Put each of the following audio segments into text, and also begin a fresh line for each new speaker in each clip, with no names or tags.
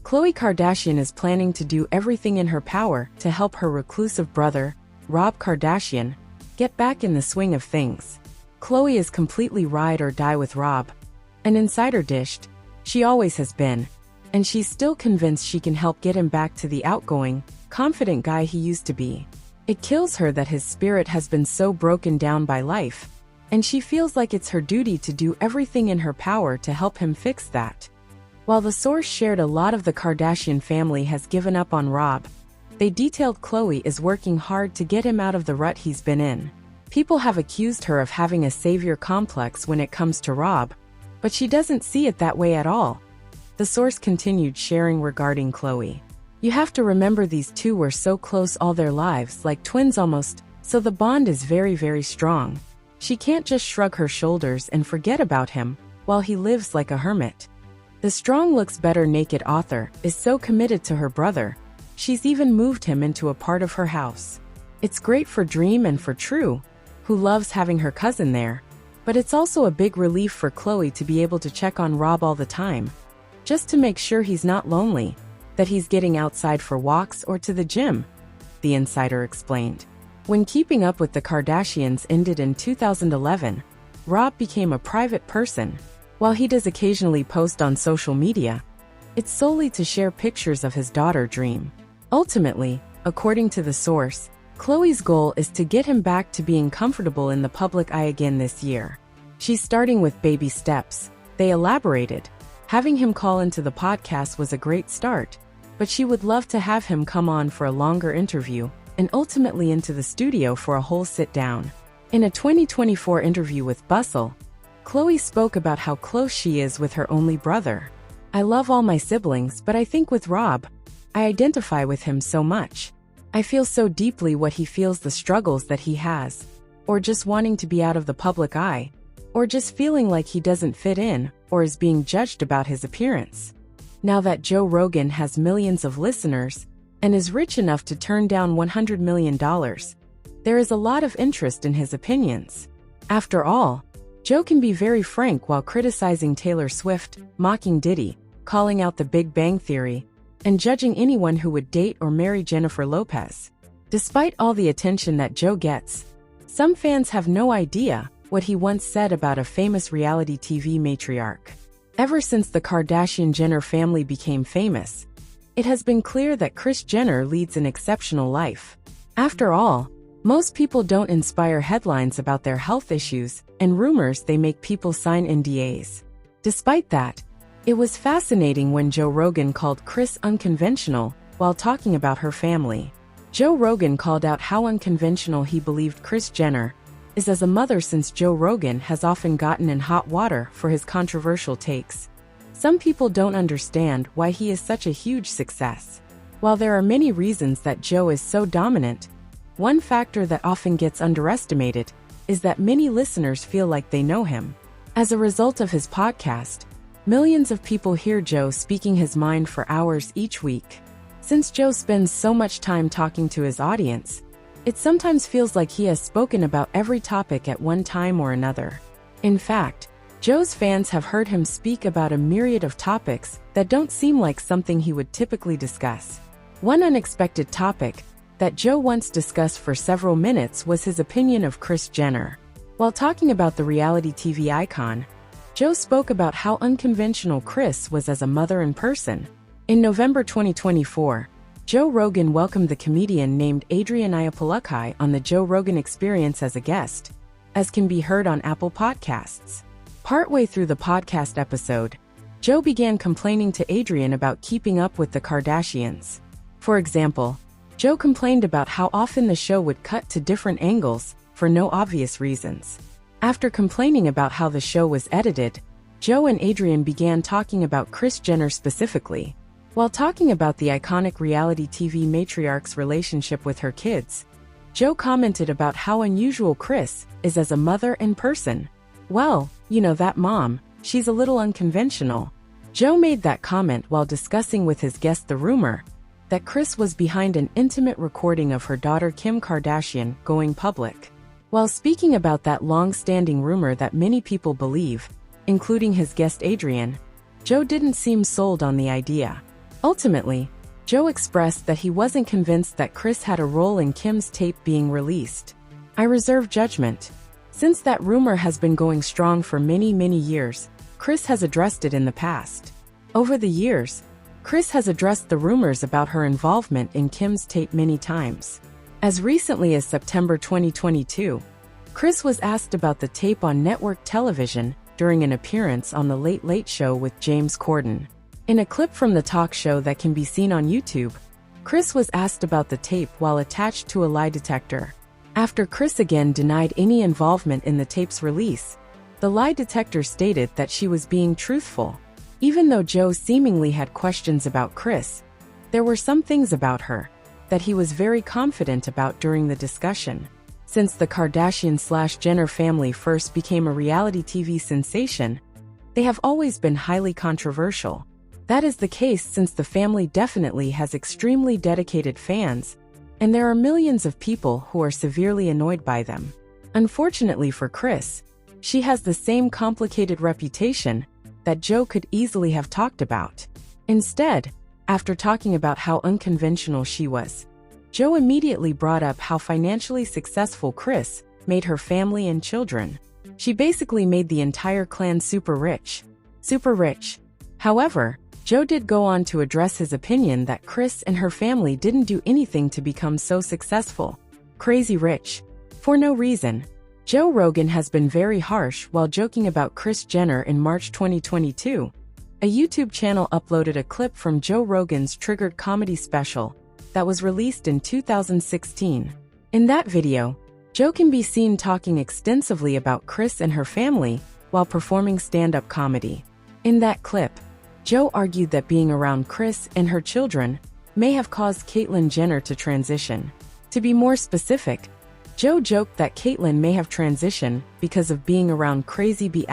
Khloé Kardashian is planning to do everything in her power to help her reclusive brother, Rob Kardashian, get back in the swing of things. Khloé is completely ride or die with Rob. An insider dished, she always has been, and she's still convinced she can help get him back to the outgoing, confident guy he used to be. It kills her that his spirit has been so broken down by life, and she feels like it's her duty to do everything in her power to help him fix that. While the source shared a lot of the Kardashian family has given up on Rob, they detailed Khloé is working hard to get him out of the rut he's been in. People have accused her of having a savior complex when it comes to Rob, but she doesn't see it that way at all. The source continued sharing regarding Khloé. You have to remember these two were so close all their lives, like twins almost, so the bond is very, very strong. She can't just shrug her shoulders and forget about him, while he lives like a hermit. The strong looks better naked author is so committed to her brother, she's even moved him into a part of her house. It's great for Dream and for True, who loves having her cousin there, but it's also a big relief for Khloé to be able to check on Rob all the time, just to make sure he's not lonely, that he's getting outside for walks or to the gym, the insider explained. When Keeping Up with the Kardashians ended in 2011, Rob became a private person. While he does occasionally post on social media, it's solely to share pictures of his daughter Dream. Ultimately, according to the source, Khloé's goal is to get him back to being comfortable in the public eye again this year. She's starting with baby steps, they elaborated. Having him call into the podcast was a great start, but she would love to have him come on for a longer interview and ultimately into the studio for a whole sit-down. In a 2024 interview with Bustle, Khloé spoke about how close she is with her only brother. I love all my siblings, but I think with Rob, I identify with him so much. I feel so deeply what he feels, the struggles that he has, or just wanting to be out of the public eye, or just feeling like he doesn't fit in, or is being judged about his appearance. Now that Joe Rogan has millions of listeners, and is rich enough to turn down $100 million, there is a lot of interest in his opinions. After all, Joe can be very frank while criticizing Taylor Swift, mocking Diddy, calling out the Big Bang Theory, and judging anyone who would date or marry Jennifer Lopez. Despite all the attention that Joe gets, some fans have no idea what he once said about a famous reality TV matriarch. Ever since the Kardashian-Jenner family became famous, it has been clear that Kris Jenner leads an exceptional life. After all, most people don't inspire headlines about their health issues and rumors they make people sign NDAs. Despite that, it was fascinating when Joe Rogan called Kris unconventional while talking about her family. Joe Rogan called out how unconventional he believed Kris Jenner is as a mother, since Joe Rogan has often gotten in hot water for his controversial takes. Some people don't understand why he is such a huge success. While there are many reasons that Joe is so dominant, one factor that often gets underestimated is that many listeners feel like they know him. As a result of his podcast, millions of people hear Joe speaking his mind for hours each week. Since Joe spends so much time talking to his audience, it sometimes feels like he has spoken about every topic at one time or another. In fact, Joe's fans have heard him speak about a myriad of topics that don't seem like something he would typically discuss. One unexpected topic that Joe once discussed for several minutes was his opinion of Kris Jenner. While talking about the reality TV icon, Joe spoke about how unconventional Kris was as a mother in person. In November 2024, Joe Rogan welcomed the comedian named Adrian Iapolukai on the Joe Rogan Experience as a guest, as can be heard on Apple Podcasts. Partway through the podcast episode, Joe began complaining to Adrian about Keeping Up with the Kardashians. For example, Joe complained about how often the show would cut to different angles for no obvious reasons. After complaining about how the show was edited, Joe and Adrian began talking about Kris Jenner specifically. While talking about the iconic reality TV matriarch's relationship with her kids, Joe commented about how unusual Kris is as a mother and person. Well, you know that mom, she's a little unconventional. Joe made that comment while discussing with his guest the rumor that Kris was behind an intimate recording of her daughter Kim Kardashian going public. While speaking about that long-standing rumor that many people believe, including his guest Adrian, Joe didn't seem sold on the idea. Ultimately, Joe expressed that he wasn't convinced that Kris had a role in Kim's tape being released. "I reserve judgment. Since that rumor has been going strong for many, many years, Kris has addressed it in the past. Over the years, Kris has addressed the rumors about her involvement in Kim's tape many times. As recently as September 2022, Kris was asked about the tape on network television during an appearance on The Late Late Show with James Corden. In a clip from the talk show that can be seen on YouTube, Kris was asked about the tape while attached to a lie detector. After Kris again denied any involvement in the tape's release, the lie detector stated that she was being truthful. Even though Joe seemingly had questions about Kris, there were some things about her that he was very confident about during the discussion. Since the Kardashian/Jenner family first became a reality TV sensation, they have always been highly controversial. That is the case since the family definitely has extremely dedicated fans, and there are millions of people who are severely annoyed by them. Unfortunately for Kris, she has the same complicated reputation that Joe could easily have talked about. Instead, after talking about how unconventional she was, Joe immediately brought up how financially successful Kris made her family and children. She basically made the entire clan super rich. Super rich. However, Joe did go on to address his opinion that Kris and her family didn't do anything to become so successful. Crazy rich. For no reason. Joe Rogan has been very harsh while joking about Kris Jenner. In March 2022, a YouTube channel uploaded a clip from Joe Rogan's Triggered comedy special that was released in 2016. In that video, Joe can be seen talking extensively about Kris and her family while performing stand-up comedy. In that clip, Joe argued that being around Kris and her children may have caused Caitlyn Jenner to transition. To be more specific, Joe joked that Caitlyn may have transitioned because of being around crazy B**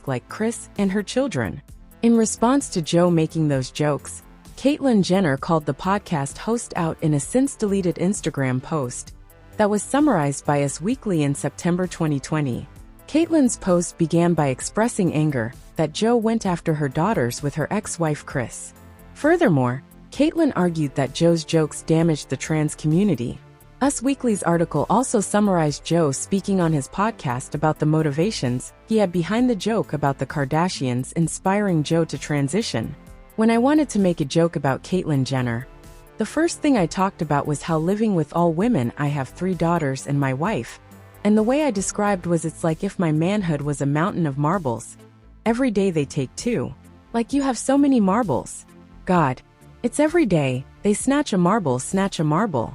like Kris and her children. In response to Joe making those jokes, Caitlyn Jenner called the podcast host out in a since-deleted Instagram post that was summarized by Us Weekly in September 2020. Caitlyn's post began by expressing anger that Joe went after her daughters with her ex-wife Kris. Furthermore, Caitlyn argued that Joe's jokes damaged the trans community. Us Weekly's article also summarized Joe speaking on his podcast about the motivations he had behind the joke about the Kardashians inspiring Joe to transition. "When I wanted to make a joke about Caitlyn Jenner, the first thing I talked about was how living with all women, I have 3 daughters and my wife, and the way I described was it's like if my manhood was a mountain of marbles. Every day they take 2. Like you have so many marbles. God, it's every day, they snatch a marble, snatch a marble."